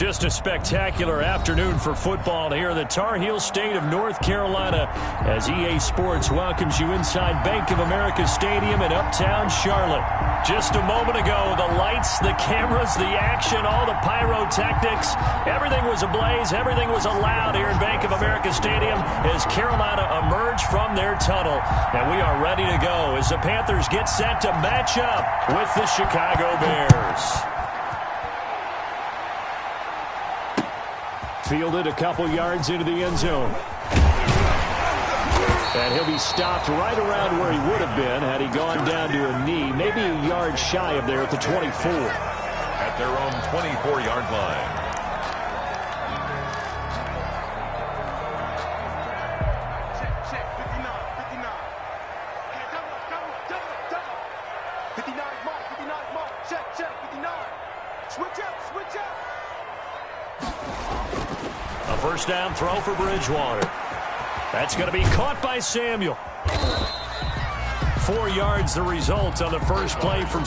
Just a spectacular afternoon for football here in the Tar Heel state of North Carolina as EA Sports welcomes you inside Bank of America Stadium in uptown Charlotte. Just a moment ago, the lights, the cameras, the action, all the pyrotechnics, everything was ablaze, everything was allowed here in Bank of America Stadium as Carolina emerged from their tunnel. And we are ready to go as the Panthers get set to match up with the Chicago Bears. Fielded a couple yards into the end zone. And he'll be stopped right around where he would have been had he gone down to a knee, maybe a yard shy of there at the 24. At their own 24-yard line. Check, 59. 59's mark. Check, 59. Switch up. A first down throw for Bridgewater. That's going to be caught by Samuel. 4 yards the result on the first play from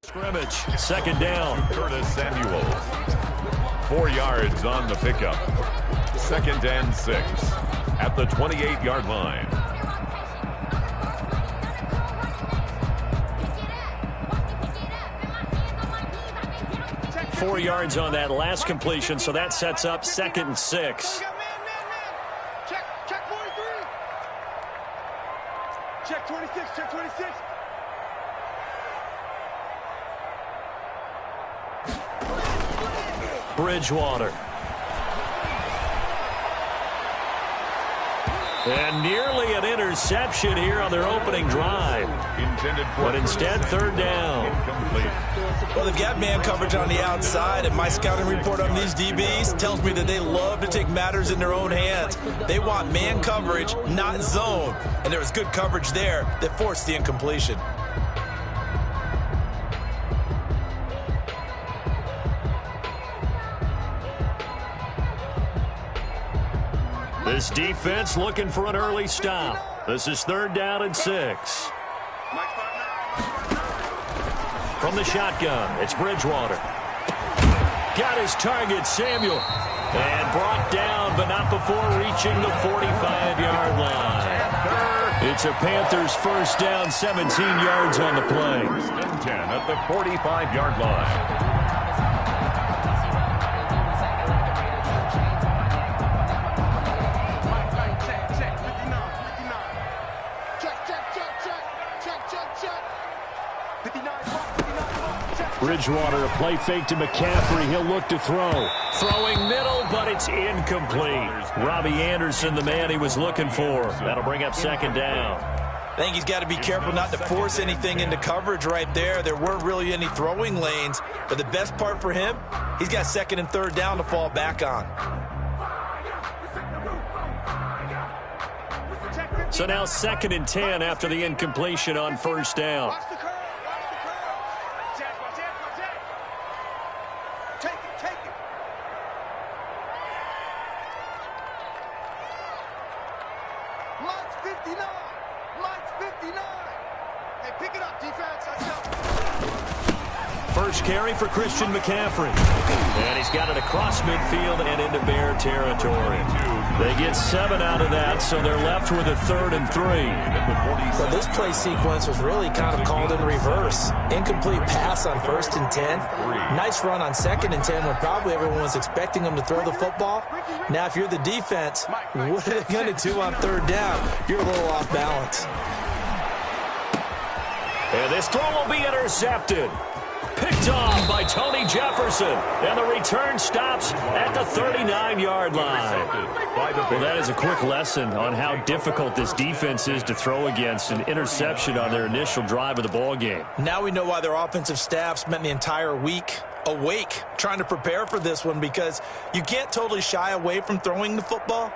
scrimmage. Second down. Curtis Samuel. 4 yards on the pickup. 2nd and 6 at the 28-yard line. Four yards on that last completion, so that sets up 2nd and 6. Check 43. Check 26. Bridgewater. And nearly an interception here on their opening drive. But instead, 3rd down. Incomplete. Well, they've got man coverage on the outside, and my scouting report on these DBs tells me that they love to take matters in their own hands. They want man coverage, not zone. And there was good coverage there that forced the incompletion. This defense looking for an early stop. This is 3rd down and 6. From the shotgun, it's Bridgewater. Got his target, Samuel. And brought down, but not before reaching the 45-yard line. It's a Panthers first down, 17 yards on the play. 1st and 10 at the 45-yard line. Bridgewater, a play fake to McCaffrey. He'll look to throw. Throwing middle, but it's incomplete. Robbie Anderson, the man he was looking for. That'll bring up 2nd down. I think he's got to be careful not to force anything into coverage right there. There weren't really any throwing lanes, but the best part for him, he's got 2nd and 3rd down to fall back on. So now 2nd and 10 after the incompletion on first down. First carry for Christian McCaffrey. And he's got it across midfield and into Bear territory. They get 7 out of that, so they're left with a 3rd and 3. Well, this play sequence was really kind of called in reverse. Incomplete pass on 1st and 10. Nice run on 2nd and 10 when probably everyone was expecting them to throw the football. Now, if you're the defense, what are they going to do on 3rd down? You're a little off balance. And this throw will be intercepted. Picked off by Tony Jefferson. And the return stops at the 39-yard line. Well, that is a quick lesson on how difficult this defense is to throw against. An interception on their initial drive of the ball game. Now we know why their offensive staff spent the entire week awake trying to prepare for this one, because you can't totally shy away from throwing the football.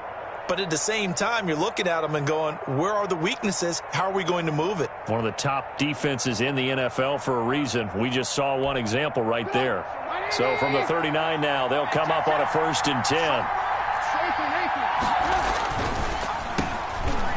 But at the same time, you're looking at them and going, where are the weaknesses? How are we going to move it? One of the top defenses in the NFL for a reason. We just saw one example right there. So from the 39 now, they'll come up on a 1st and 10.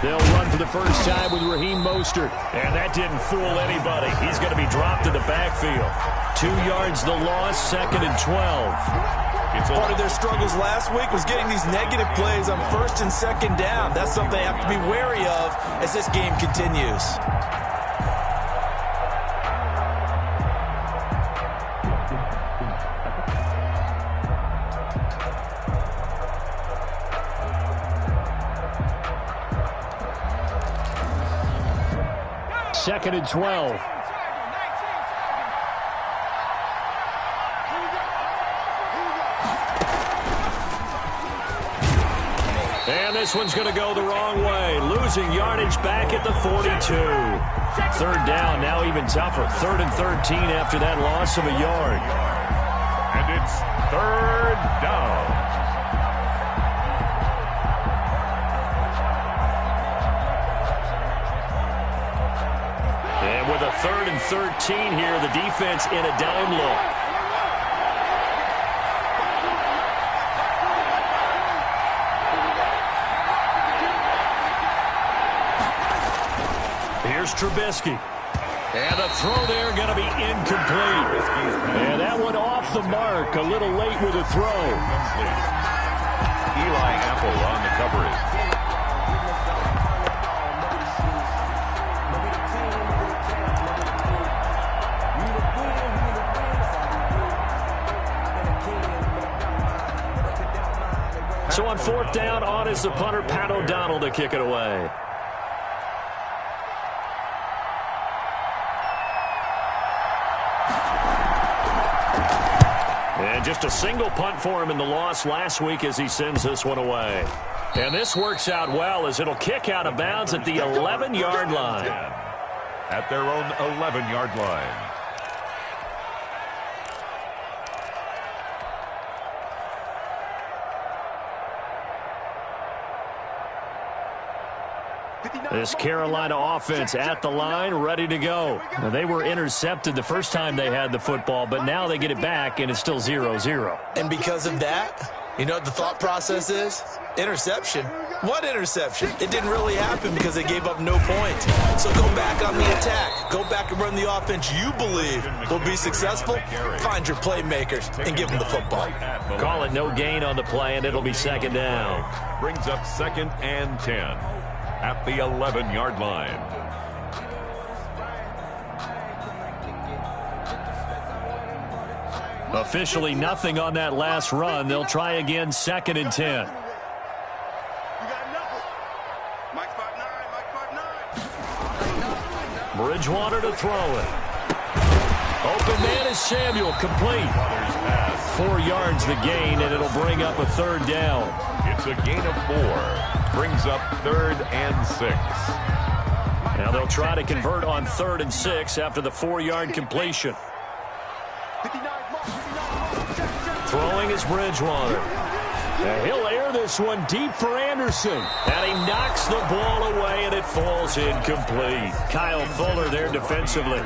They'll run for the first time with Raheem Mostert. And that didn't fool anybody. He's going to be dropped in the backfield. 2 yards the loss, 2nd and 12. Part of their struggles last week was getting these negative plays on 1st and 2nd down. That's something they have to be wary of as this game continues. Second and 12. And this one's going to go the wrong way. Losing yardage back at the 42. 3rd down, now even tougher. 3rd and 13 after that loss of a yard. And it's 3rd down. And with a 3rd and 13 here, the defense in a dime look. Here's Trubisky. And the throw there going to be incomplete. And that one off the mark. A little late with a throw. Eli Apple on the coverage. So on 4th down, on is the punter, Pat O'Donnell, to kick it away. And just a single punt for him in the loss last week as he sends this one away. And this works out well as it'll kick out of bounds at the 11-yard line. At their own 11-yard line. This Carolina offense at the line, ready to go. Now, they were intercepted the first time they had the football, but now they get it back, and it's still 0-0. And because of that, you know what the thought process is? Interception. What interception? It didn't really happen because they gave up no points. So go back on the attack. Go back and run the offense you believe will be successful. Find your playmakers and give them the football. Call it no gain on the play, and it'll be 2nd down. Brings up 2nd and 10. At the 11-yard line. Officially nothing on that last run. They'll try again, 2nd and 10. Bridgewater to throw it. Open man is Samuel, complete. 4 yards the gain, and it'll bring up a 3rd down. It's a gain of 4. Brings up 3rd and 6. Now they'll try to convert on 3rd and 6 after the 4-yard completion. Throwing is Bridgewater. And he'll air this one deep for Anderson. And he knocks the ball away, and it falls incomplete. Kyle Fuller there defensively.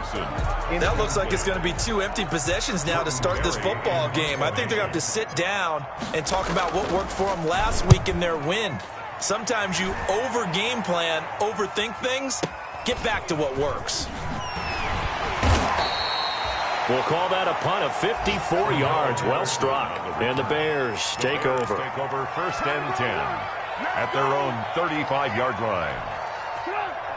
That looks like it's going to be 2 empty possessions now to start this football game. I think they're going to have to sit down and talk about what worked for them last week in their win. Sometimes you over-game plan, overthink things. Get back to what works. We'll call that a punt of 54 yards. Well struck. And the Bears take over. Take over 1st and 10 at their own 35-yard line.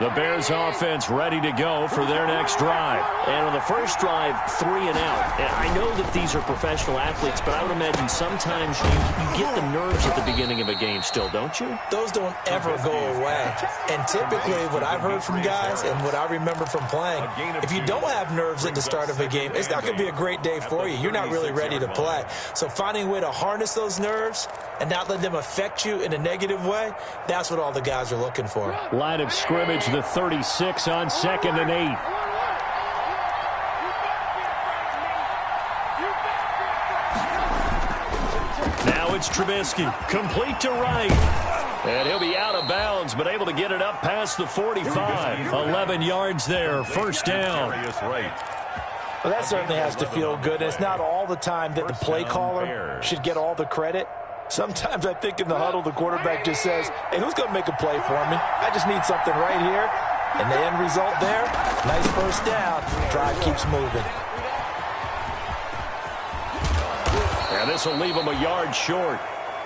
The Bears offense ready to go for their next drive. And on the first drive, 3 and out. And I know that these are professional athletes, but I would imagine sometimes you get the nerves at the beginning of a game still, don't you? Those don't ever go away. And typically what I've heard from guys and what I remember from playing, if you don't have nerves at the start of a game, it's not going to be a great day for you. You're not really ready to play. So finding a way to harness those nerves and not let them affect you in a negative way, that's what all the guys are looking for. Line of scrimmage, the 36 on 2nd and 8. Now it's Trubisky, complete to right. And he'll be out of bounds, but able to get it up past the 45. 11 yards there, first down. Well, that certainly has to feel good. It's not all the time that the play caller should get all the credit. Sometimes I think in the huddle, the quarterback just says, hey, who's going to make a play for me? I just need something right here. And the end result there, nice first down. Drive keeps moving. And this will leave him a yard short.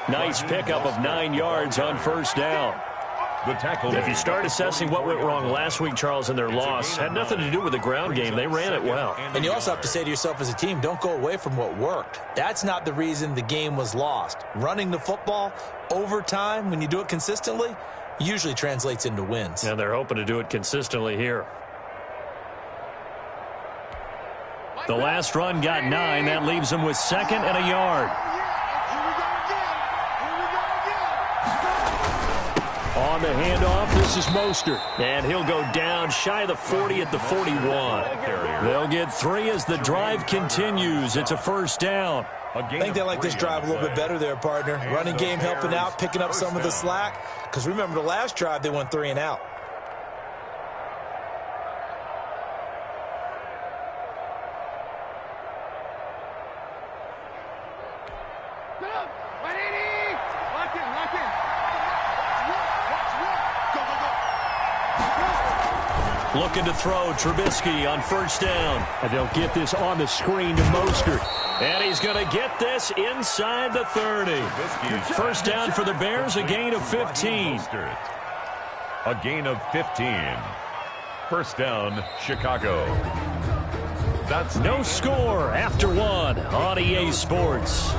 Nice pickup of 9 yards on first down. If you start assessing what went wrong last week, Charles, in their loss, had nothing to do with the ground game. They ran it well. And you also have to say to yourself as a team, don't go away from what worked. That's not the reason the game was lost. Running the football over time, when you do it consistently, usually translates into wins. And they're hoping to do it consistently here. The last run got 9. That leaves them with 2nd and a yard. On the handoff, this is Mostert. And he'll go down shy of the 40 at the 41. They'll get 3 as the drive continues. It's a first down. I think they like this drive a little bit better there, partner. Running game helping out, picking up some of the slack. Because remember, the last drive, they went 3 and out. Looking to throw, Trubisky on first down. And they'll get this on the screen to Mostert. And he's going to get this inside the 30. First down for the Bears, a gain of 15. A gain of 15. First down, Chicago. That's no score after 1 on EA Sports.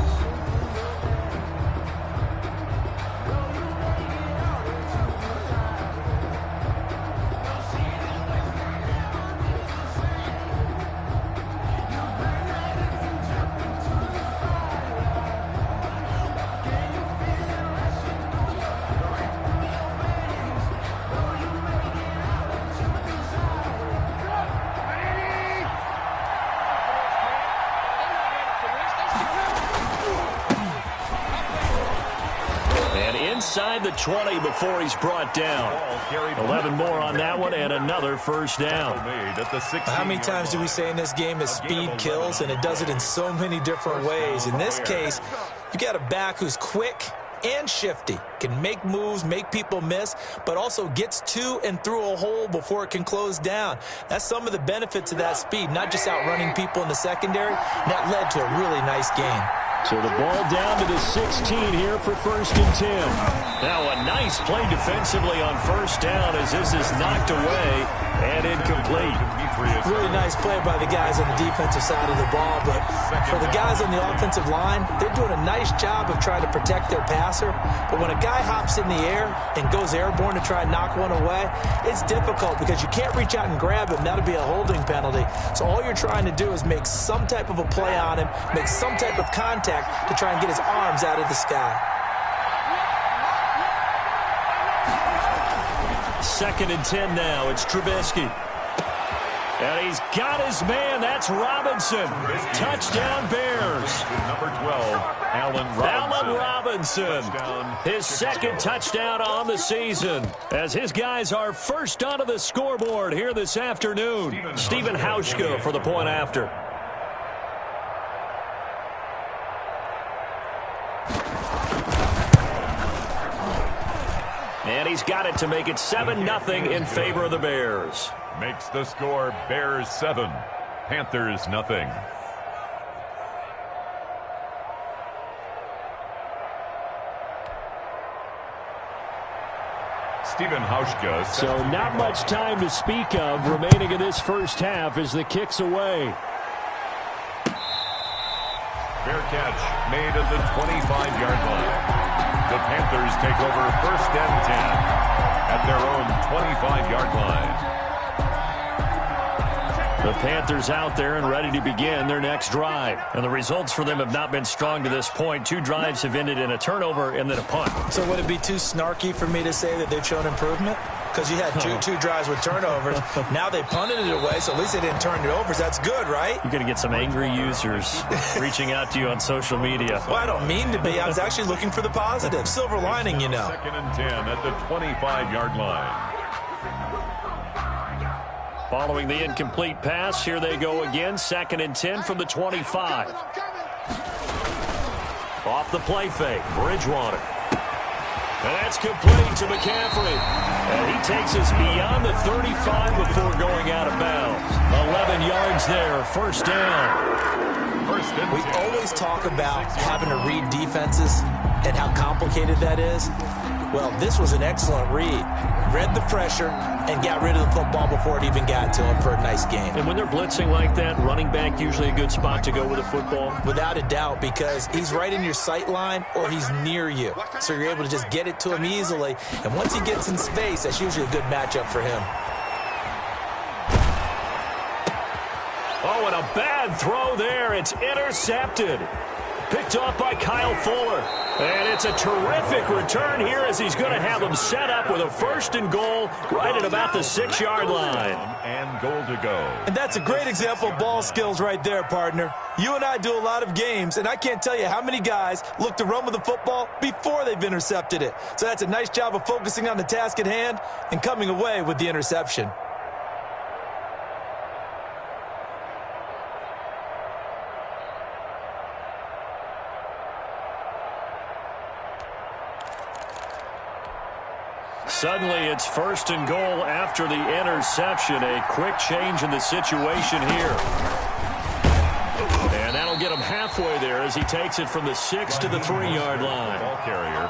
Inside the 20 before he's brought down. 11 more on that one and another first down. How many times do we say in this game that speed kills, and it does it in so many different ways? In this case, you got a back who's quick and shifty, can make moves, make people miss, but also gets to and through a hole before it can close down. That's some of the benefits of that speed, not just outrunning people in the secondary. And that led to a really nice game. So the ball down to the 16 here for 1st and 10. Now a nice play defensively on first down as this is knocked away and incomplete. Really nice play by the guys on the defensive side of the ball, but for the guys on the offensive line, they're doing a nice job of trying to protect their passer. But when a guy hops in the air and goes airborne to try and knock one away, it's difficult because you can't reach out and grab him. That'll be a holding penalty. So all you're trying to do is make some type of a play on him, make some type of contact to try and get his arms out of the sky. 2nd and 10 now. It's Trubisky. And he's got his man. That's Robinson. Touchdown, Bears. Number 12, Allen Robinson. His 2nd touchdown on the season. As his guys are first onto the scoreboard here this afternoon. Stephen Hauschka for the point after. And he's got it to make it 7-0 in favor of the Bears. Makes the score Bears 7, Panthers nothing. Stephen Hauschka. So not much time to speak of remaining in this first half as the kick's away. Fair catch made at the 25-yard line. The Panthers take over 1st and 10 at their own 25-yard line. The Panthers out there and ready to begin their next drive. And the results for them have not been strong to this point. 2 drives have ended in a turnover and then a punt. So would it be too snarky for me to say that they've shown improvement? Because you had two drives with turnovers. Now they punted it away, so at least they didn't turn it over. So that's good, right? You're going to get some angry users reaching out to you on social media. Well, I don't mean to be. I was actually looking for the positive. Silver lining, you know. 2nd and 10 at the 25-yard line. Following the incomplete pass, here they go again. 2nd and 10 from the 25. Off the play fake, Bridgewater. And that's complete to McCaffrey. And he takes us beyond the 35 before going out of bounds. 11 yards there, 1st down. We always talk about having to read defenses and how complicated that is. Well, this was an excellent read. Read the pressure and got rid of the football before it even got to him for a nice game. And when they're blitzing like that, running back usually a good spot to go with a football? Without a doubt, because he's right in your sight line or he's near you. So you're able to just get it to him easily. And once he gets in space, that's usually a good matchup for him. Oh, and a bad throw there. It's intercepted. Picked off by Kyle Fuller. And it's a terrific return here as he's going to have them set up with a 1st and goal right at about the 6-yard line. And goal to go. And that's a great example of ball skills right there, partner. You and I do a lot of games, and I can't tell you how many guys look to run with the football before they've intercepted it. So that's a nice job of focusing on the task at hand and coming away with the interception. Suddenly, it's 1st and goal after the interception. A quick change in the situation here. And that'll get him halfway there as he takes it from the 6 to the 3-yard line. Ball carrier.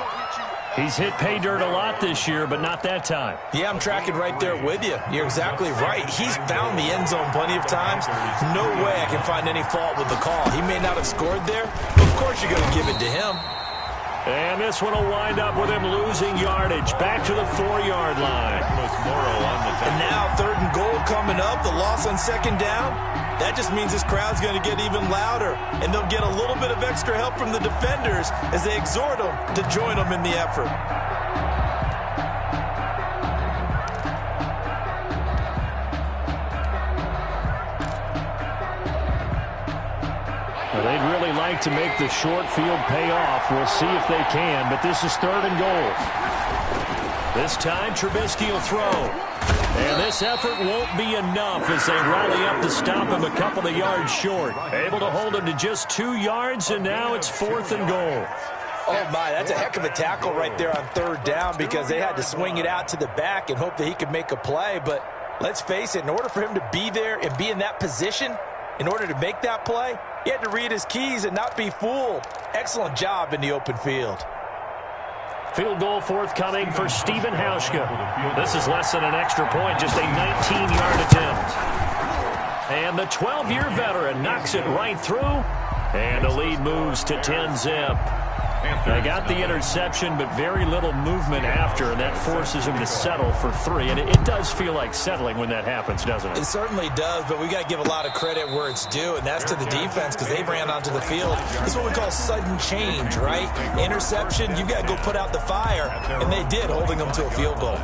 He's hit pay dirt a lot this year, but not that time. Yeah, I'm tracking right there with you. You're exactly right. He's found the end zone plenty of times. No way I can find any fault with the call. He may not have scored there, but of course you're going to give it to him. And this one will wind up with him losing yardage back to the 4-yard line. And now 3rd and goal coming up. The loss on 2nd down. That just means this crowd's going to get even louder. And they'll get a little bit of extra help from the defenders as they exhort them to join them in the effort. They'd really like to make the short field pay off. We'll see if they can, but this is 3rd and goal. This time, Trubisky will throw. And this effort won't be enough as they rally up to stop him a couple of yards short. Able to hold him to just 2 yards, and now it's 4th and goal. Oh, my, that's a heck of a tackle right there on 3rd down because they had to swing it out to the back and hope that he could make a play. But let's face it, in order for him to be there and be in that position, in order to make that play, he had to read his keys and not be fooled. Excellent job in the open field. Field goal forthcoming for Stephen Hauschka. This is less than an extra point, just a 19-yard attempt. And the 12-year veteran knocks it right through, and the lead moves to 10-zip. They got the interception, but very little movement after, and that forces him to settle for 3. And it does feel like settling when that happens, doesn't it? It certainly does, but we got to give a lot of credit where it's due, and that's to the defense because they ran onto the field. It's what we call sudden change, right? Interception, you got to go put out the fire, and they did, holding them to a field goal.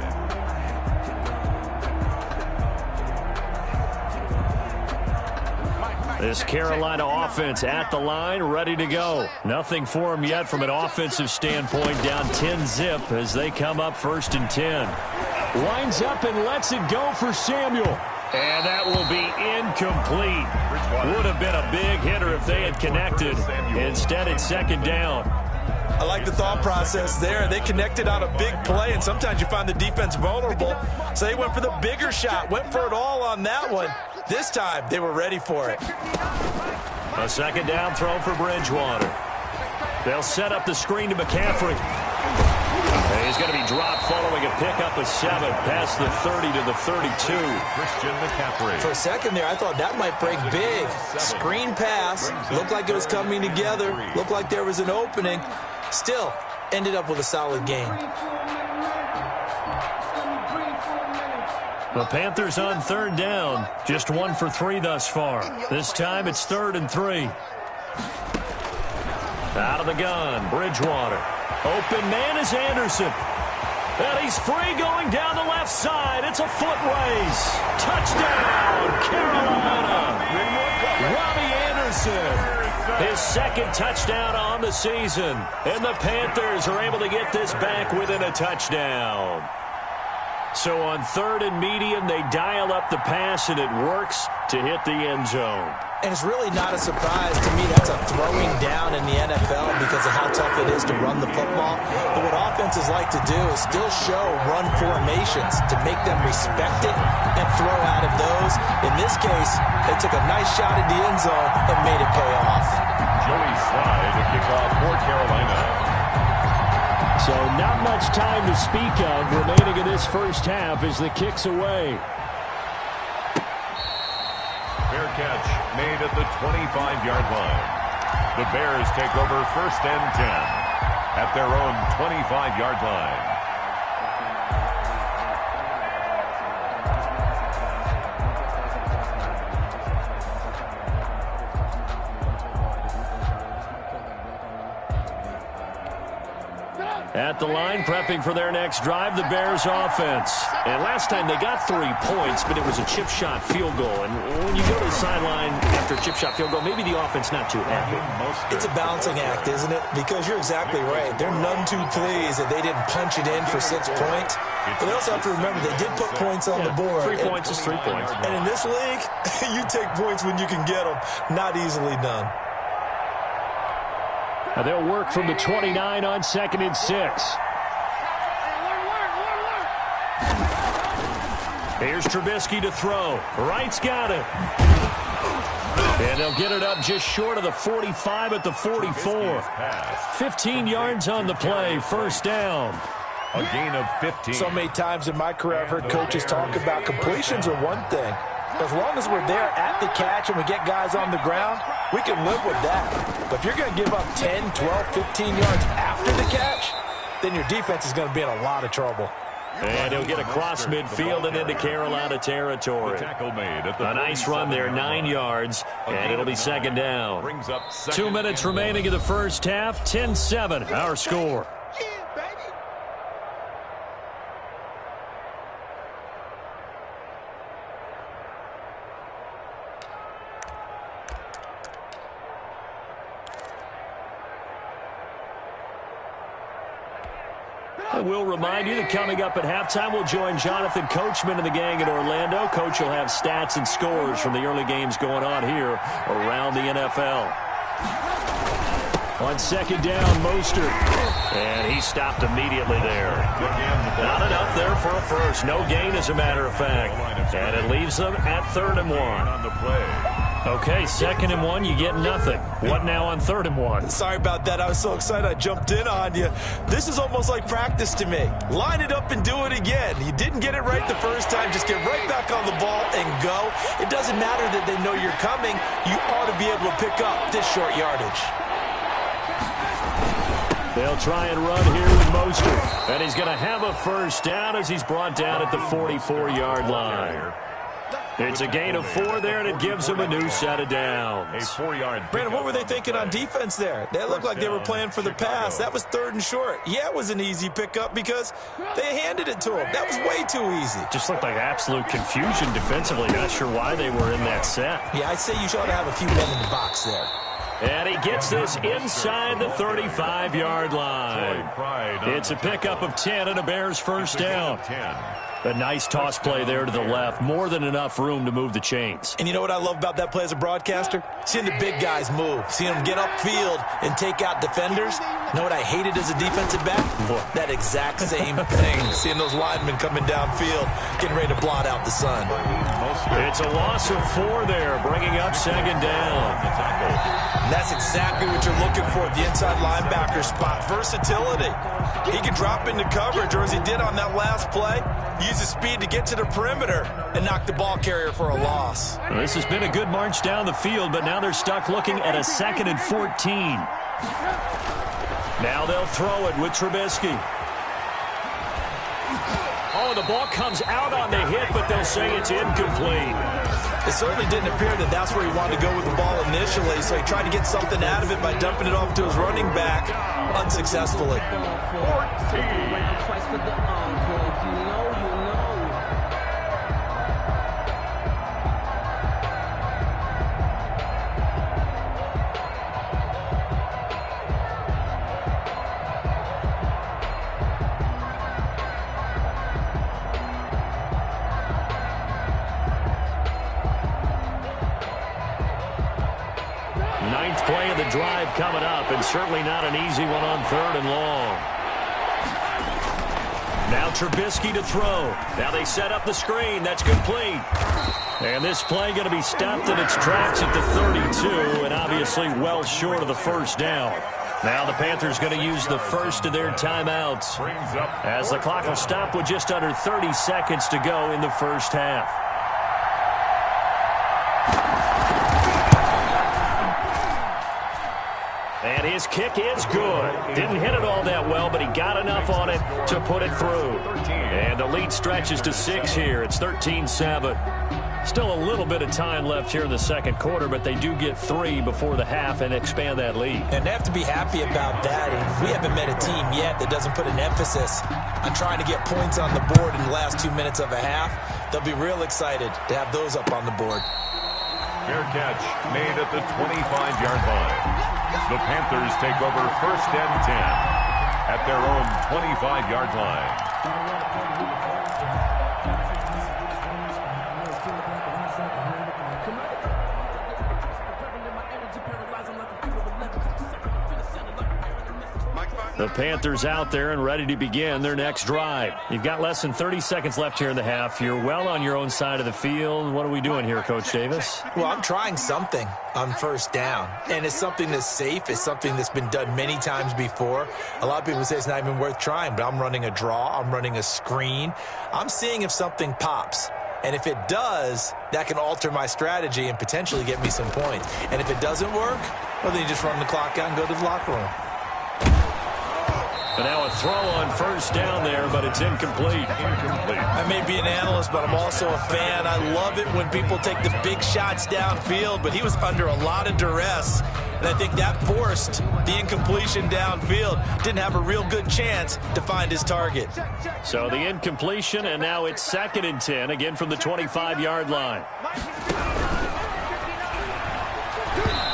This Carolina offense at the line, ready to go. Nothing for them yet from an offensive standpoint, down 10-zip as they come up 1st and 10. Winds up and lets it go for Samuel. And that will be incomplete. Would have been a big hitter if they had connected. Instead, it's 2nd down. I like the thought process there. They connected on a big play, and sometimes you find the defense vulnerable. So they went for the bigger shot, went for it all on that one. This time, they were ready for it. A 2nd down throw for Bridgewater. They'll set up the screen to McCaffrey. He's He's going to be dropped following a pickup of 7 past the 30 to the 32. Christian McCaffrey. For a second there, I thought that might break big. Screen pass. Looked like it was coming together. Looked like there was an opening. Still, ended up with a solid game. The Panthers on 3rd down. Just 1 for 3 thus far. This time it's 3rd and 3. Out of the gun, Bridgewater. Open man is Anderson. And he's free going down the left side. It's a foot race. Touchdown, Carolina. Robbie Anderson. His 2nd touchdown on the season. And the Panthers are able to get this back within a touchdown. So on 3rd and medium, they dial up the pass, and it works to hit the end zone. And it's really not a surprise to me that's a throwing down in the NFL because of how tough it is to run the football. But what offenses like to do is still show run formations to make them respect it and throw out of those. In this case, they took a nice shot at the end zone and made it pay off. Joey Slye to kick off for Carolina. So not much time to speak of remaining in this first half as the kick's away. Fair catch made at the 25-yard line. The Bears take over 1st and 10 at their own 25-yard line. At the line, prepping for their next drive, the Bears offense. And last time they got 3 points, but it was a chip shot field goal. And when you go to the sideline after a chip shot field goal, maybe the offense not too happy. It's a balancing act, isn't it? Because you're exactly right. They're none too pleased that they didn't punch it in for 6 points. But they also have to remember they did put points on the board. 3 points is 3 points. And in this league, you take points when you can get them. Not easily done. Now they'll work from the 29 on 2nd and 6. Here's Trubisky to throw. Wright's got it. And they'll get it up just short of the 45 at the 44. 15 yards on the play, 1st down. A gain of 15. So many times in my career I've heard coaches talk about completions are one thing. As long as we're there at the catch and we get guys on the ground, we can live with that. But if you're going to give up 10, 12, 15 yards after the catch, then your defense is going to be in a lot of trouble. And he'll get across midfield and into Carolina territory. A nice run there, 9 yards, and it'll be 2nd down. 2 minutes remaining in the first half, 10-7, our score. I will remind you that coming up at halftime, we'll join Jonathan Coachman and the gang in Orlando. Coach will have stats and scores from the early games going on here around the NFL. On 2nd down, Mostert. And he stopped immediately there. Not enough there for a first. No gain, as a matter of fact. And it leaves them at 3rd and 1. Okay, 2nd and 1, you get nothing. What now on 3rd and 1? Sorry about that. I was so excited I jumped in on you. This is almost like practice to me. Line it up and do it again. You didn't get it right the first time. Just get right back on the ball and go. It doesn't matter that they know you're coming. You ought to be able to pick up this short yardage. They'll try and run here with Mostert. And he's going to have a first down as he's brought down at the 44-yard line. It's a gain of 4 there, and it gives them a new set of downs. A 4-yard. Brandon, what were they thinking on defense there? They looked like they were playing for the pass. That was 3rd and short. Yeah, it was an easy pickup because they handed it to him. That was way too easy. Just looked like absolute confusion defensively. Not sure why they were in that set. Yeah, I'd say you should have a few men in the box there. And he gets this inside the 35-yard line. It's a pickup of 10 and a Bears first down. A nice toss play there to the left. More than enough room to move the chains. And you know what I love about that play as a broadcaster? Seeing the big guys move. Seeing them get upfield and take out defenders. You know what I hated as a defensive back? That exact same thing. Seeing those linemen coming downfield, getting ready to blot out the sun. It's a loss of 4 there, bringing up 2nd down. And that's exactly what you're looking for at the inside linebacker spot. Versatility. He can drop into coverage, or as he did on that last play, use his speed to get to the perimeter and knock the ball carrier for a loss. Well, this has been a good march down the field, but now they're stuck looking at a 2nd and 14. Now they'll throw it with Trubisky. Oh, the ball comes out on the hit, but they'll say it's incomplete. It certainly didn't appear that that's where he wanted to go with the ball initially, so he tried to get something out of it by dumping it off to his running back unsuccessfully. 14. Play of the drive coming up, and certainly not an easy one on 3rd and long. Now Trubisky to throw. Now they set up the screen. That's complete. And this play going to be stopped in its tracks at the 32, and obviously well short of the first down. Now the Panthers going to use the first of their timeouts, as the clock will stop with just under 30 seconds to go in the first half. And his kick is good. Didn't hit it all that well, but he got enough on it to put it through. And the lead stretches to 6 here. It's 13-7. Still a little bit of time left here in the second quarter, but they do get 3 before the half and expand that lead. And they have to be happy about that. And we haven't met a team yet that doesn't put an emphasis on trying to get points on the board in the last 2 minutes of a half. They'll be real excited to have those up on the board. Fair catch made at the 25-yard line. The Panthers take over 1st and 10 at their own 25-yard line. The Panthers out there and ready to begin their next drive. You've got less than 30 seconds left here in the half. You're well on your own side of the field. What are we doing here, Coach Davis? Well, I'm trying something on 1st down, and it's something that's safe. It's something that's been done many times before. A lot of people say it's not even worth trying, but I'm running a draw. I'm running a screen. I'm seeing if something pops. And if it does, that can alter my strategy and potentially get me some points. And if it doesn't work, well, then you just run the clock out and go to the locker room. And now a throw on 1st down there, but it's incomplete. I may be an analyst, but I'm also a fan. I love it when people take the big shots downfield, but he was under a lot of duress. And I think that forced the incompletion downfield. Didn't have a real good chance to find his target. So the incompletion, and now it's 2nd and 10, again from the 25-yard line.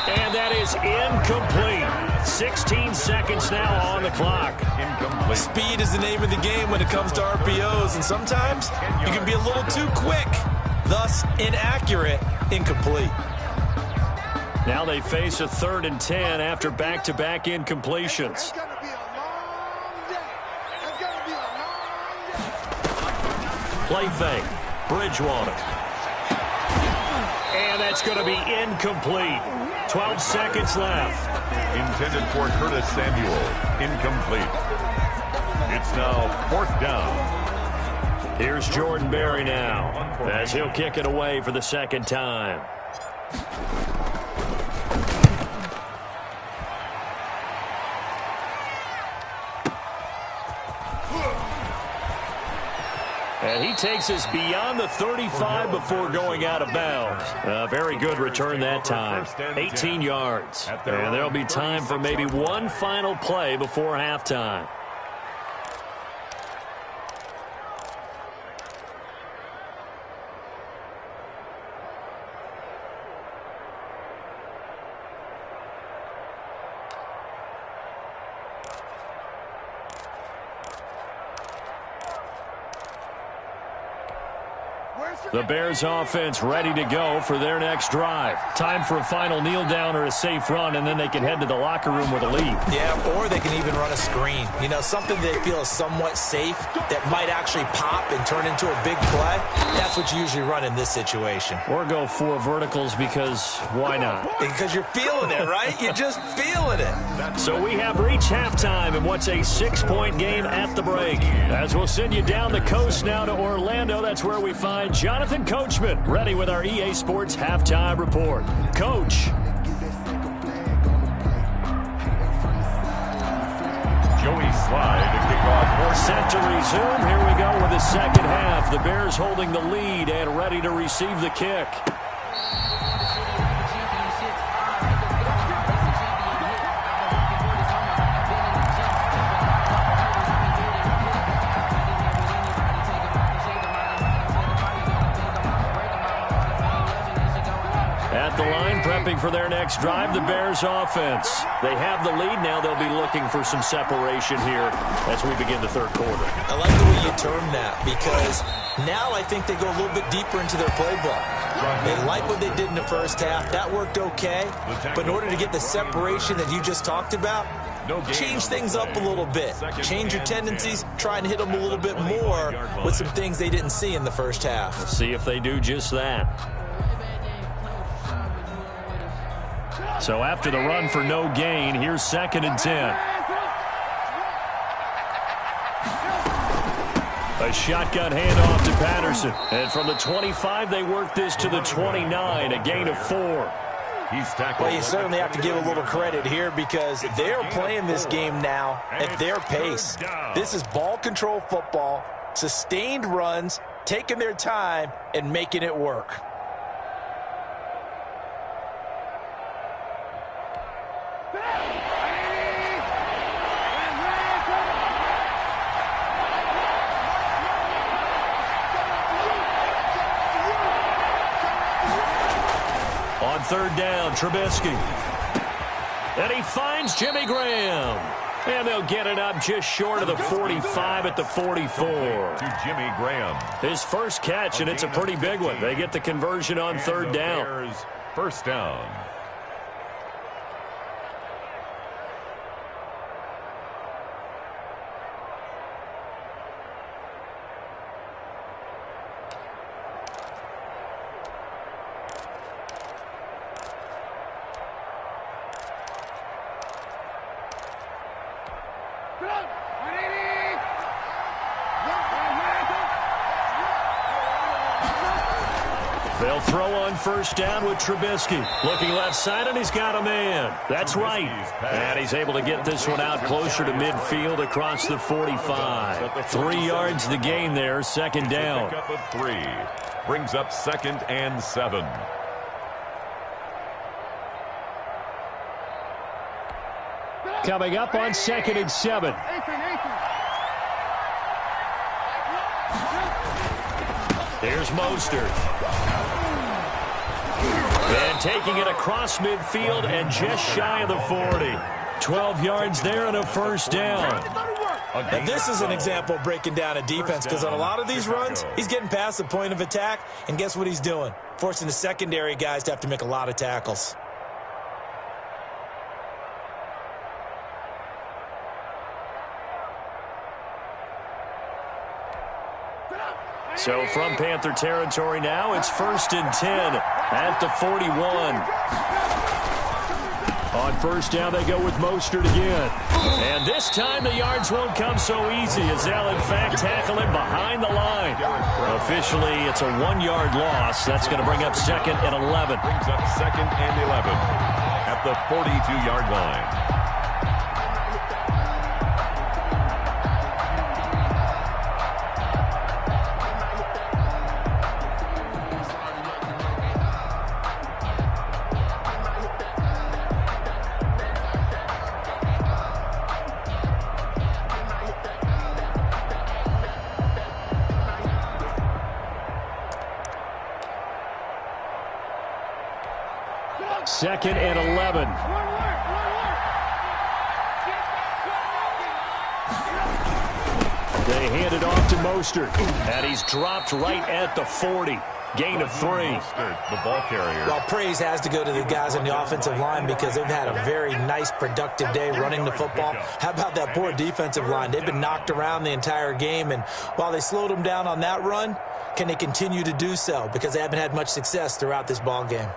And that is incomplete. 16 seconds now on the clock. Incomplete. Speed is the name of the game when it comes to RPOs, and sometimes you can be a little too quick, thus inaccurate, incomplete. Now they face a 3rd and 10 after back-to-back incompletions. Play fake. Bridgewater. And that's going to be incomplete. 12 seconds left. Intended for Curtis Samuel. Incomplete. It's now 4th down. Here's Jordan Berry now, as he'll kick it away for the 2nd time. And he takes us beyond the 35 before going out of bounds. A very good return that time. 18 yards. And there'll be time for maybe one final play before halftime. The Bears offense ready to go for their next drive. Time for a final kneel down or a safe run, and then they can head to the locker room with a lead. Yeah, or they can even run a screen. You know, something they feel is somewhat safe that might actually pop and turn into a big play. That's what you usually run in this situation. Or go 4 verticals because why not? Because you're feeling it, right? You're just feeling it. So we have reached halftime in what's a 6-point game at the break. As we'll send you down the coast now to Orlando, that's where we find Jonathan Coachman, ready with our EA Sports Halftime Report. Coach. Joey Slye to kick off. Set to resume. Here we go with the second half. The Bears holding the lead and ready to receive the kick. At the line, prepping for their next drive, the Bears offense. They have the lead. Now they'll be looking for some separation here as we begin the third quarter. I like the way you term that because now I think they go a little bit deeper into their playbook. They like what they did in the first half. That worked okay. But in order to get the separation that you just talked about, change things up a little bit. Change your tendencies. Try and hit them a little bit more with some things they didn't see in the first half. Let's see if they do just that. So after the run for no gain, here's 2nd and 10. A shotgun handoff to Patterson. And from the 25, they work this to the 29, a gain of 4. He's tackled. Well, you certainly have to give a little credit here because they're playing this game now at their pace. This is ball control football, sustained runs, taking their time, and making it work. On 3rd down, Trubisky. And he finds Jimmy Graham. And they'll get it up just short of the 45 at the 44. To Jimmy Graham. His first catch, and it's a pretty big one. They get the conversion on 3rd down. First down. They'll throw on 1st down with Trubisky. Looking left side, and he's got a man. That's right. And he's able to get this one out closer to midfield across the 45. 3 yards the gain there, 2nd down. Pick up of 3. Brings up 2nd and 7. Coming up on 2nd and 7. Here's Mostert. And taking it across midfield and just shy of the 40. 12 yards there and a 1st down. And this is an example of breaking down a defense because on a lot of these runs, he's getting past the point of attack, and guess what he's doing? Forcing the secondary guys to have to make a lot of tackles. So from Panther territory now, it's 1st and 10 at the 41. On 1st down, they go with Mostert again. And this time, the yards won't come so easy as they'll, in fact, tackle him behind the line. Officially, it's a 1-yard loss. That's going to bring up 2nd and 11. Brings up 2nd and 11 at the 42-yard line. Second and 11. They hand it off to Mostert, and he's dropped right at the 40. Gain of 3. The ball carrier. Well, praise has to go to the guys on the offensive line because they've had a very nice, productive day running the football. How about that poor defensive line? They've been knocked around the entire game, and while they slowed them down on that run, can they continue to do so? Because they haven't had much success throughout this ball game.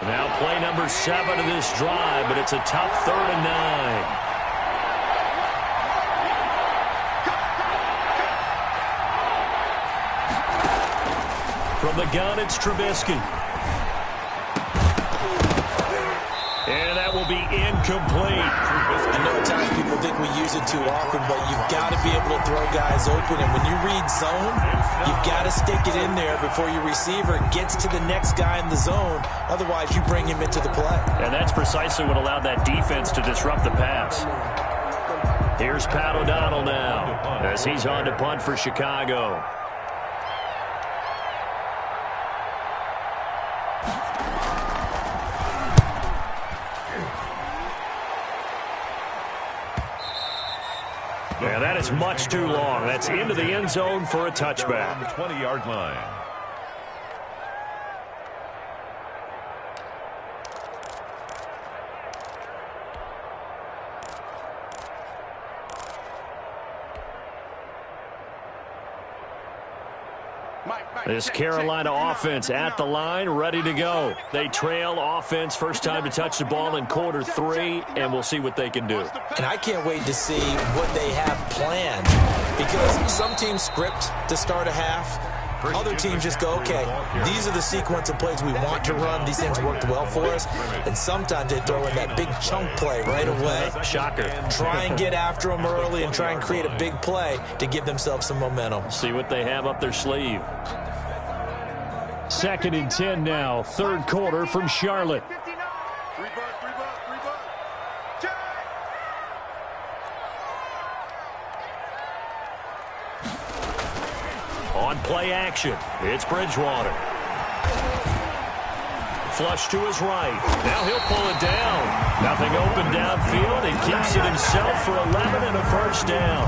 Now play number 7 of this drive, but it's a tough 3rd and 9. From the gun, it's Trubisky. And that will be incomplete. I know at times people think we use it too often, but you've got to be able to throw guys open. And when you read zone, you've got to stick it in there before your receiver gets to the next guy in the zone. Otherwise, you bring him into the play. And that's precisely what allowed that defense to disrupt the pass. Here's Pat O'Donnell now as he's on to punt for Chicago. Yeah, that is much too long. That's into the end zone for a touchback. The 20-yard line. This Carolina offense at the line, ready to go. They trail offense, first time to touch the ball in quarter 3, and we'll see what they can do. And I can't wait to see what they have planned, because some teams script to start a half. Other teams just go, okay, these are the sequence of plays we want to run. These things worked well for us. And sometimes they throw in that big chunk play right away. Shocker. Try and get after them early and try and create a big play to give themselves some momentum. See what they have up their sleeve. 2nd and 10 now, 3rd quarter from Charlotte. On play action, it's Bridgewater. Flush to his right. Now he'll pull it down. Nothing open downfield, and keeps it himself for 11 and a first down.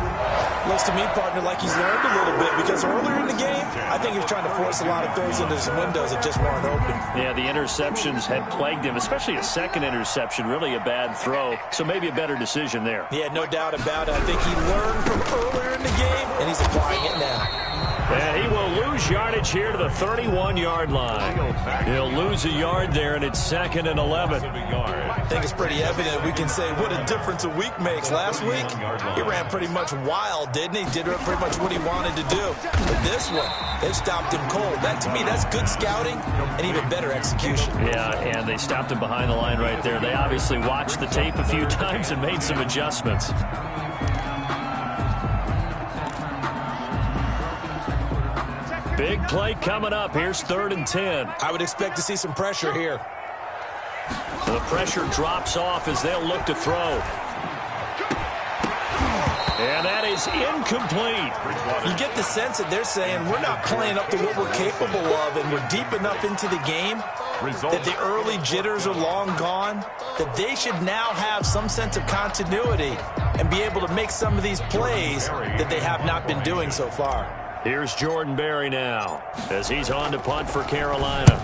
Looks to me, partner, like he's learned a little bit, because earlier in the game, I think he was trying to force a lot of throws into some windows that just weren't open. Yeah, the interceptions had plagued him, especially a second interception, really a bad throw. So maybe a better decision there. Yeah, no doubt about it. I think he learned from earlier in the game, and he's applying it now. And he will lose yardage here to the 31-yard line. He'll lose a yard there, and it's 2nd and 11. I think it's pretty evident. We can say what a difference a week makes. Last week, he ran pretty much wild, didn't he? Did pretty much what he wanted to do. But this one, they stopped him cold. That, to me, that's good scouting and even better execution. Yeah, and they stopped him behind the line right there. They obviously watched the tape a few times and made some adjustments. Big play coming up. Here's 3rd and 10. I would expect to see some pressure here. The pressure drops off as they'll look to throw. And that is incomplete. You get the sense that they're saying we're not playing up to what we're capable of, and we're deep enough into the game that the early jitters are long gone, that they should now have some sense of continuity and be able to make some of these plays that they have not been doing so far. Here's Jordan Berry now as he's on to punt for Carolina.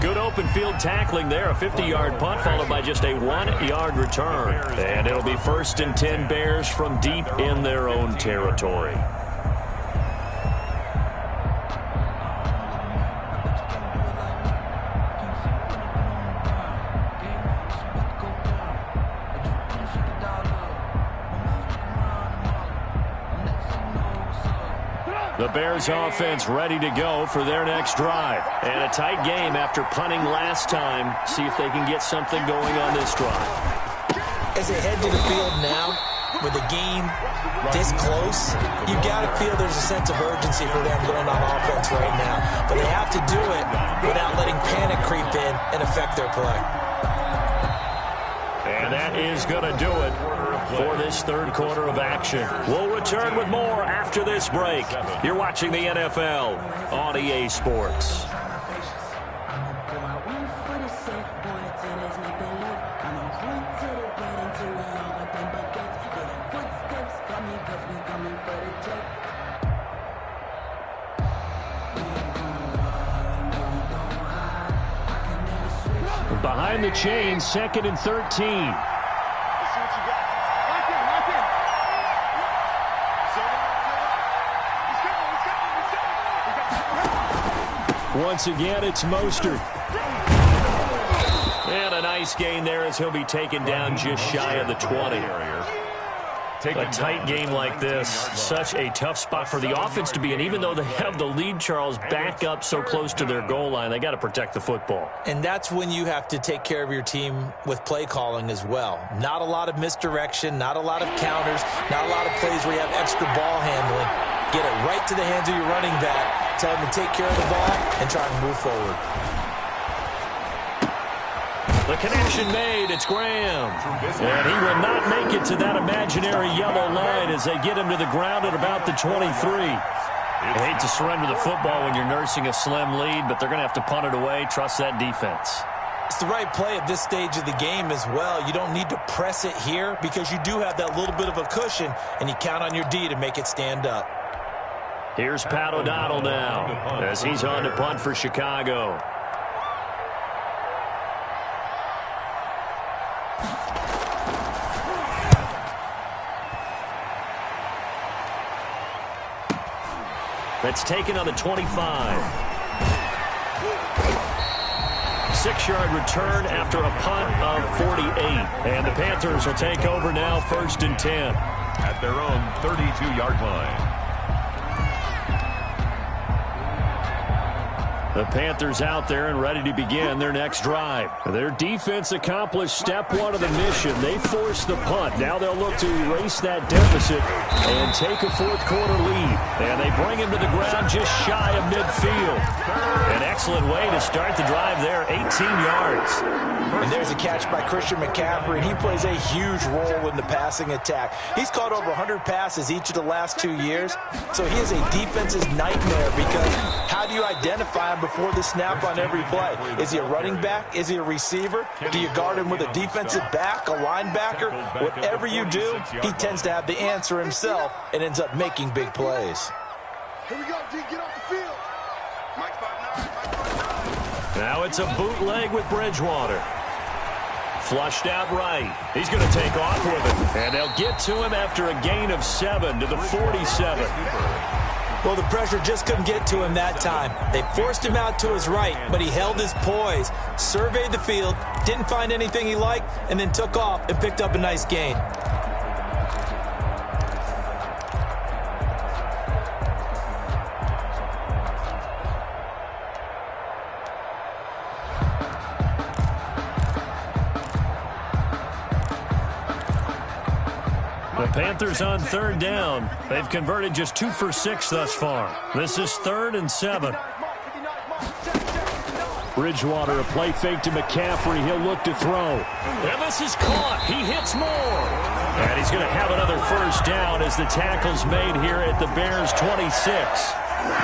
Good open field tackling there. A 50-yard punt followed by just a 1-yard return. And it'll be 1st and 10 Bears from deep in their own territory. The Bears offense ready to go for their next drive. And a tight game after punting last time. See if they can get something going on this drive. As they head to the field now, with the game this close, you got to feel there's a sense of urgency for them going on offense right now. But they have to do it without letting panic creep in and affect their play. And And that is going to do it for this third quarter of action. We'll return with more after this break. You're watching the NFL on EA Sports. Behind the chain, 2nd and 13. Once again, it's Mostert. And a nice gain there as he'll be taken down just shy of the 20. A tight game like this, such a tough spot for the offense to be in. Even though they have the lead, Charles, back up so close to their goal line, they got to protect the football. And that's when you have to take care of your team with play calling as well. Not a lot of misdirection, not a lot of counters, not a lot of plays where you have extra ball handling. Get it right to the hands of your running back, tell him to take care of the ball, and try and move forward. The connection made. It's Graham. And he will not make it to that imaginary yellow line as they get him to the ground at about the 23. I hate to surrender the football when you're nursing a slim lead, but they're going to have to punt it away. Trust that defense. It's the right play at this stage of the game as well. You don't need to press it here because you do have that little bit of a cushion, and you count on your D to make it stand up. Here's Pat O'Donnell now as he's on to punt for Chicago. That's taken on the 25. 6-yard return after a punt of 48. And the Panthers will take over now, 1st and 10. At their own 32-yard line. The Panthers out there and ready to begin their next drive. Their defense accomplished step 1 of the mission. They forced the punt. Now they'll look to erase that deficit and take a 4th quarter lead. And they bring him to the ground just shy of midfield. An excellent way to start the drive there, 18 yards. And there's a catch by Christian McCaffrey, and he plays a huge role in the passing attack. He's caught over 100 passes each of the last 2 years, so he is a defense's nightmare because how do you identify him before the snap on every play? Is he a running back? Is he a receiver? Do you guard him with a defensive back, a linebacker? Whatever you do, he tends to have the answer himself and ends up making big plays. Here we go, D. Get off the field. Mike 5'9", Now it's a bootleg with Bridgewater. Flushed out right. He's going to take off with it. And they'll get to him after a gain of 7 to the 47. Well, the pressure just couldn't get to him that time. They forced him out to his right, but he held his poise, surveyed the field, didn't find anything he liked, and then took off and picked up a nice gain. Panthers on 3rd down. They've converted just 2 for 6 thus far. This is 3rd and 7. Bridgewater, a play fake to McCaffrey. He'll look to throw. And this is caught. He hits more. And he's going to have another 1st down as the tackle's made here at the Bears' 26.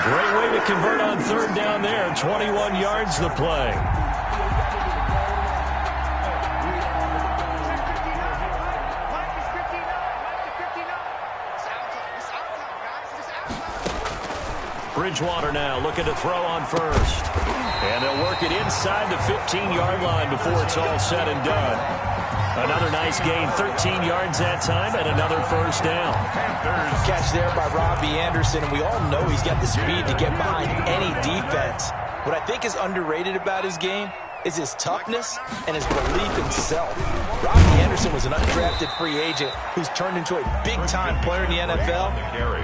Great way to convert on 3rd down there. 21 yards the play. Bridgewater now looking to throw on 1st. And they'll work it inside the 15-yard line before it's all said and done. Another nice gain, 13 yards that time, and another 1st down. Catch there by Robbie Anderson, and we all know he's got the speed to get behind any defense. What I think is underrated about his game is his toughness and his belief in self. Robbie Anderson was an undrafted free agent who's turned into a big-time player in the NFL,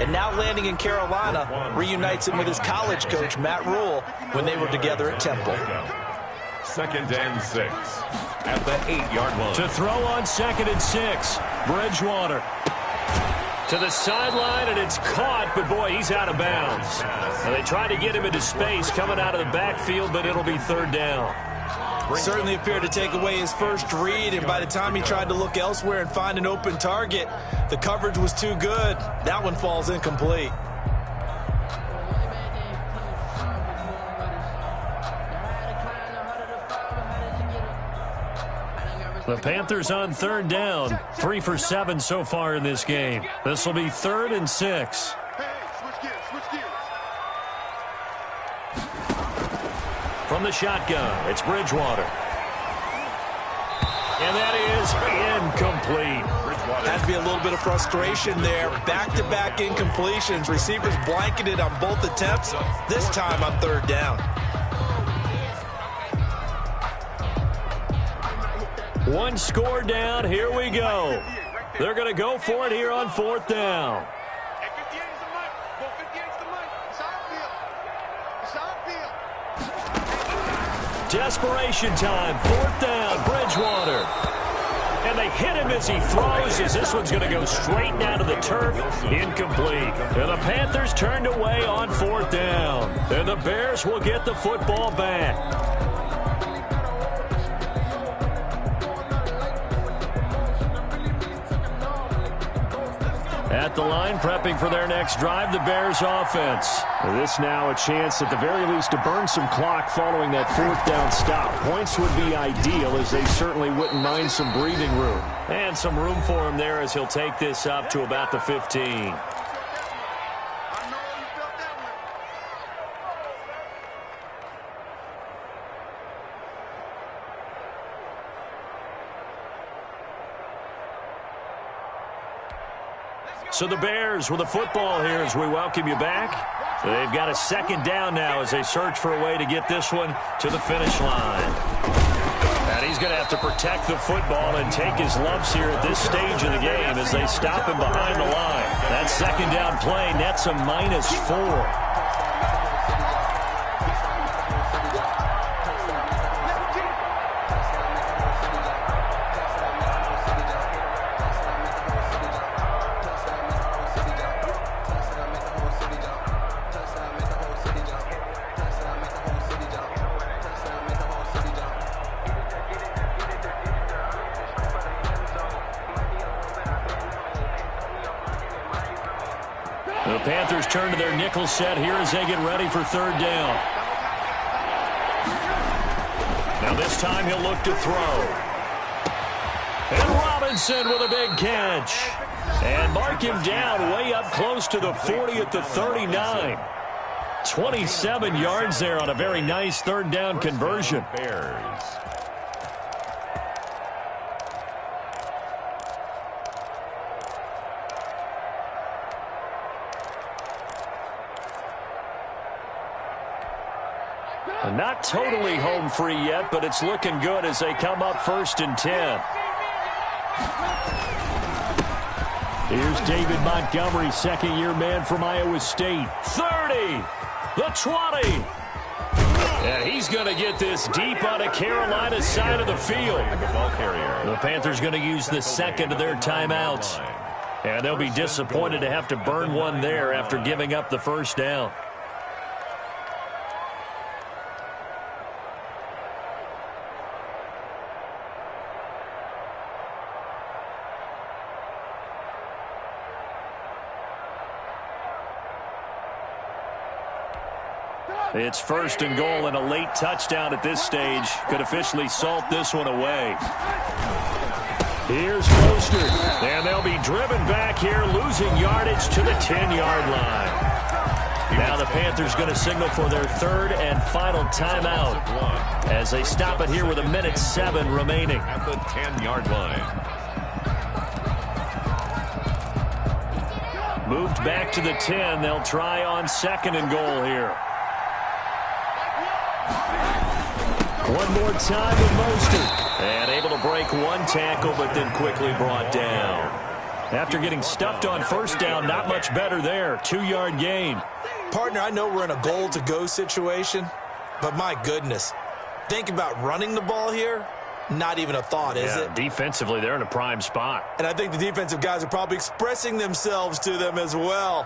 and now landing in Carolina reunites him with his college coach, Matt Rule, when they were together at Temple. 2nd and 6 at the 8-yard line. To throw on 2nd and 6, Bridgewater. To the sideline, and it's caught, but boy, he's out of bounds. Now they try to get him into space coming out of the backfield, but it'll be 3rd down. Certainly appeared to take away his first read, and by the time he tried to look elsewhere and find an open target, the coverage was too good. That one falls incomplete. The Panthers on third down, 3 for 7 so far in this game. This will be 3rd and 6. Switch gears. From the shotgun, it's Bridgewater. And that is incomplete. Had to be a little bit of frustration there. Back-to-back incompletions. Receivers blanketed on both attempts, this time on third down. One score down. Here we go. They're going to go for it here on 4th down. Desperation time. 4th down. Bridgewater. And they hit him as he throws, as this one's going to go straight down to the turf. Incomplete. And the Panthers turned away on 4th down. And the Bears will get the football back. At the line, prepping for their next drive, the Bears offense. This now a chance at the very least to burn some clock following that 4th down stop. Points would be ideal, as they certainly wouldn't mind some breathing room. And some room for him there as he'll take this up to about the 15. So the Bears with the football here as we welcome you back. They've got a 2nd down now as they search for a way to get this one to the finish line. And he's going to have to protect the football and take his lumps here at this stage of the game as they stop him behind the line. That 2nd down play nets a -4. The Panthers turn to their nickel set here as they get ready for 3rd down. Now this time he'll look to throw. And Robinson with a big catch. And mark him down way up close to the 40 at the 39. 27 yards there on a very nice 3rd down conversion. Bears. Not totally home free yet, but it's looking good as they come up 1st and 10. Here's David Montgomery, 2nd-year man from Iowa State. 30, the 20. And he's going to get this deep on a Carolina side of the field. The Panthers going to use the 2nd of their timeouts. And they'll be disappointed to have to burn one there after giving up the 1st down. It's 1st and goal, and a late touchdown at this stage could officially salt this one away. Here's Mostert, and they'll be driven back here, losing yardage to the 10-yard line. Now the Panthers going to signal for their 3rd and final timeout as they stop it here with 1:07 remaining. At the 10-yard line. Moved back to the 10. They'll try on 2nd and goal here. One more time with Mostert. And able to break one tackle, but then quickly brought down. After getting stuffed on 1st down, not much better there. 2-yard gain. Partner, I know we're in a goal-to-go situation, but my goodness. Think about running the ball here. Not even a thought, is it? Defensively, they're in a prime spot. And I think the defensive guys are probably expressing themselves to them as well.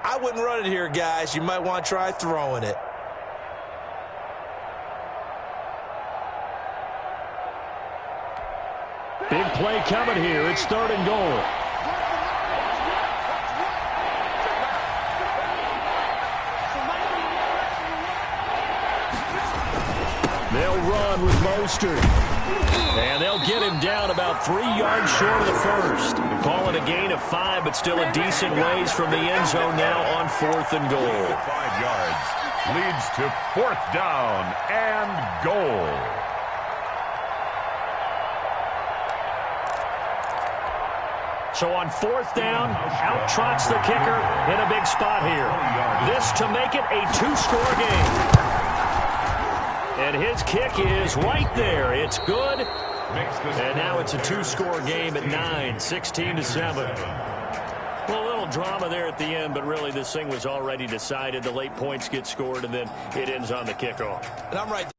I wouldn't run it here, guys. You might want to try throwing it. play coming here. It's 3rd and goal. They'll run with Mostert. And they'll get him down about 3 yards short of the first. Call it a gain of 5, but still a decent ways from the end zone now on 4th and goal. 5 yards leads to 4th down and goal. So on 4th down, out trots the kicker in a big spot here. This to make it a 2-score game. And his kick is right there. It's good. And now it's a 2-score game at 9, 16-7. Well, a little drama there at the end, but really this thing was already decided. The late points get scored, and then it ends on the kickoff. And I'm right there.